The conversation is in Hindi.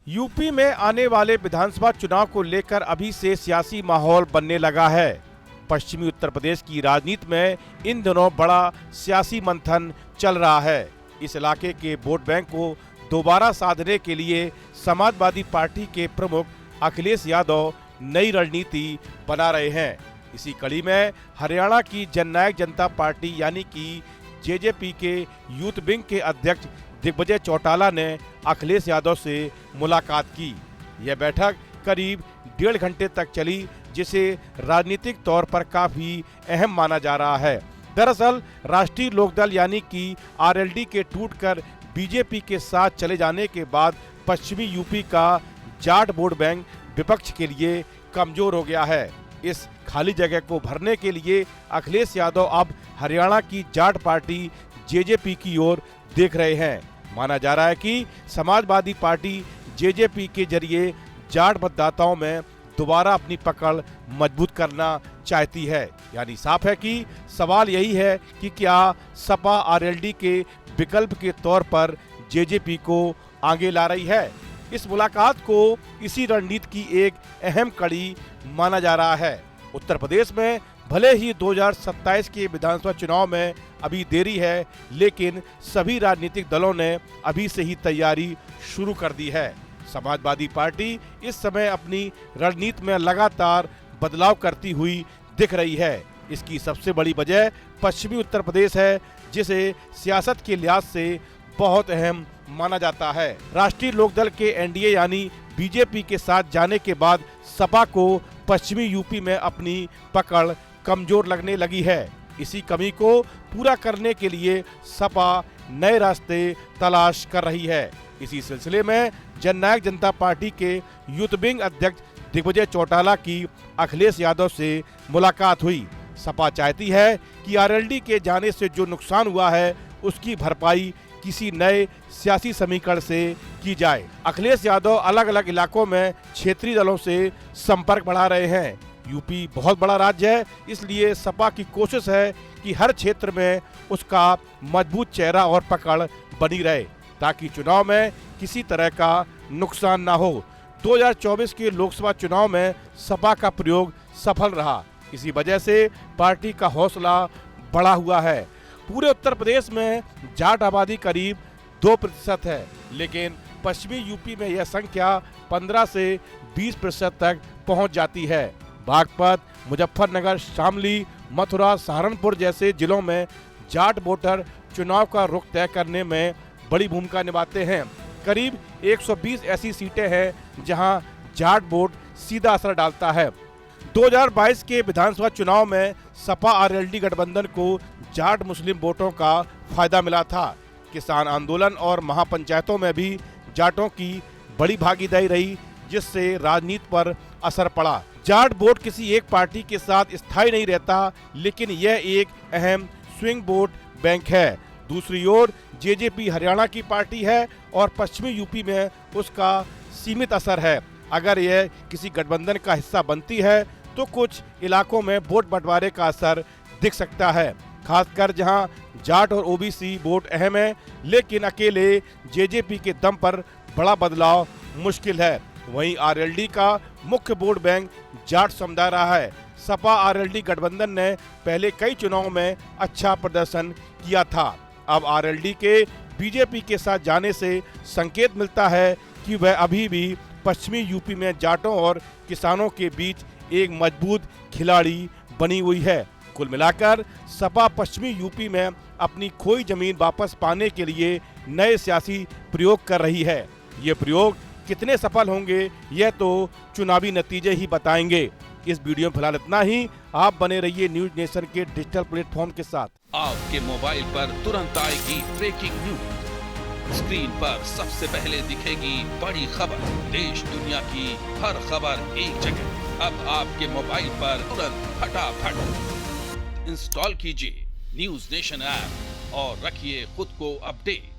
यूपी में आने वाले विधानसभा चुनाव को लेकर अभी से सियासी माहौल बनने लगा है। पश्चिमी उत्तर प्रदेश की राजनीति में इन दिनों बड़ा सियासी मंथन चल रहा है। इस इलाके के वोट बैंक को दोबारा साधने के लिए समाजवादी पार्टी के प्रमुख अखिलेश यादव नई रणनीति बना रहे हैं। इसी कड़ी में हरियाणा की जननायक जनता पार्टी यानी कि जेजेपी के यूथ विंग के अध्यक्ष दिग्विजय चौटाला ने अखिलेश यादव से मुलाकात की। यह बैठक करीब 1.5 घंटे तक चली, जिसे राजनीतिक तौर पर काफी अहम माना जा रहा है। दरअसल राष्ट्रीय लोकदल यानी कि आरएलडी के टूटकर बीजेपी के साथ चले जाने के बाद पश्चिमी यूपी का जाट वोट बैंक विपक्ष के लिए कमजोर हो गया है। इस खाली जगह को भरने के लिए अखिलेश यादव अब हरियाणा की जाट पार्टी जेजेपी की ओर देख रहे हैं। माना जा रहा है कि समाजवादी पार्टी जेजेपी के जरिए जाट मतदाताओं में दोबारा अपनी पकड़ मजबूत करना चाहती है। यानी साफ है कि सवाल यही है कि क्या सपा आरएलडी के विकल्प के तौर पर जेजेपी को आगे ला रही है। इस मुलाकात को इसी रणनीति की एक अहम कड़ी माना जा रहा है। उत्तर प्रदेश में भले ही 2027 के विधानसभा चुनाव में अभी देरी है, लेकिन सभी राजनीतिक दलों ने अभी से ही तैयारी शुरू कर दी है। समाजवादी पार्टी इस समय अपनी रणनीति में लगातार बदलाव करती हुई दिख रही है। इसकी सबसे बड़ी वजह पश्चिमी उत्तर प्रदेश है, जिसे सियासत के लिहाज से बहुत अहम माना जाता है। राष्ट्रीय लोकदल के एनडीए यानी बीजेपी के साथ जाने के बाद सपा को पश्चिमी यूपी में अपनी पकड़ कमजोर लगने लगी है। इसी कमी को पूरा करने के लिए सपा नए रास्ते तलाश कर रही है। इसी सिलसिले में जननायक जनता पार्टी के यूथ विंग अध्यक्ष दिग्विजय चौटाला की अखिलेश यादव से मुलाकात हुई। सपा चाहती है कि आरएलडी के जाने से जो नुकसान हुआ है उसकी भरपाई किसी नए सियासी समीकरण से की जाए। अखिलेश यादव अलग अलग इलाकों में क्षेत्रीय दलों से संपर्क बढ़ा रहे हैं। यूपी बहुत बड़ा राज्य है, इसलिए सपा की कोशिश है कि हर क्षेत्र में उसका मजबूत चेहरा और पकड़ बनी रहे, ताकि चुनाव में किसी तरह का नुकसान ना हो। 2024 के लोकसभा चुनाव में सपा का प्रयोग सफल रहा। इसी वजह से पार्टी का हौसला बढ़ा हुआ है। पूरे उत्तर प्रदेश में जाट आबादी करीब 2% है, लेकिन पश्चिमी यूपी में यह संख्या 15 से 20% तक पहुंच जाती है। बागपत, मुजफ्फरनगर, शामली, मथुरा, सहारनपुर जैसे जिलों में जाट वोटर चुनाव का रुख तय करने में बड़ी भूमिका निभाते हैं। करीब 120 ऐसी सीटें हैं जहां जाट वोट सीधा असर डालता है। 2022 के विधानसभा चुनाव में सपा आरएलडी गठबंधन को जाट मुस्लिम वोटों का फायदा मिला था। किसान आंदोलन और महापंचायतों में भी जाटों की बड़ी भागीदारी रही, जिससे राजनीति पर असर पड़ा। जाट वोट किसी एक पार्टी के साथ स्थायी नहीं रहता, लेकिन यह एक अहम स्विंग वोट बैंक है। दूसरी ओर जेजेपी हरियाणा की पार्टी है और पश्चिमी यूपी में उसका सीमित असर है। अगर यह किसी गठबंधन का हिस्सा बनती है तो कुछ इलाकों में वोट बंटवारे का असर दिख सकता है, खासकर जहां जाट और ओबीसी वोट अहम है, लेकिन अकेले जेजेपी के दम पर बड़ा बदलाव मुश्किल है। वहीं आरएलडी का मुख्य वोट बैंक जाट समुदाय रहा है। सपा आरएलडी गठबंधन ने पहले कई चुनावों में अच्छा प्रदर्शन किया था। अब आरएलडी के बीजेपी के साथ जाने से संकेत मिलता है कि वह अभी भी पश्चिमी यूपी में जाटों और किसानों के बीच एक मजबूत खिलाड़ी बनी हुई है। कुल मिलाकर सपा पश्चिमी यूपी में अपनी खोई जमीन वापस पाने के लिए नए सियासी प्रयोग कर रही है। ये प्रयोग कितने सफल होंगे यह तो चुनावी नतीजे ही बताएंगे। इस वीडियो में फिलहाल इतना ही। आप बने रहिए न्यूज नेशन के डिजिटल प्लेटफॉर्म के साथ। आपके मोबाइल पर तुरंत आएगी ब्रेकिंग न्यूज। स्क्रीन पर सबसे पहले दिखेगी बड़ी खबर। देश दुनिया की हर खबर एक जगह। अब आपके मोबाइल पर तुरंत फटाफट इंस्टॉल कीजिए न्यूज नेशन ऐप और रखिए खुद को अपडेट।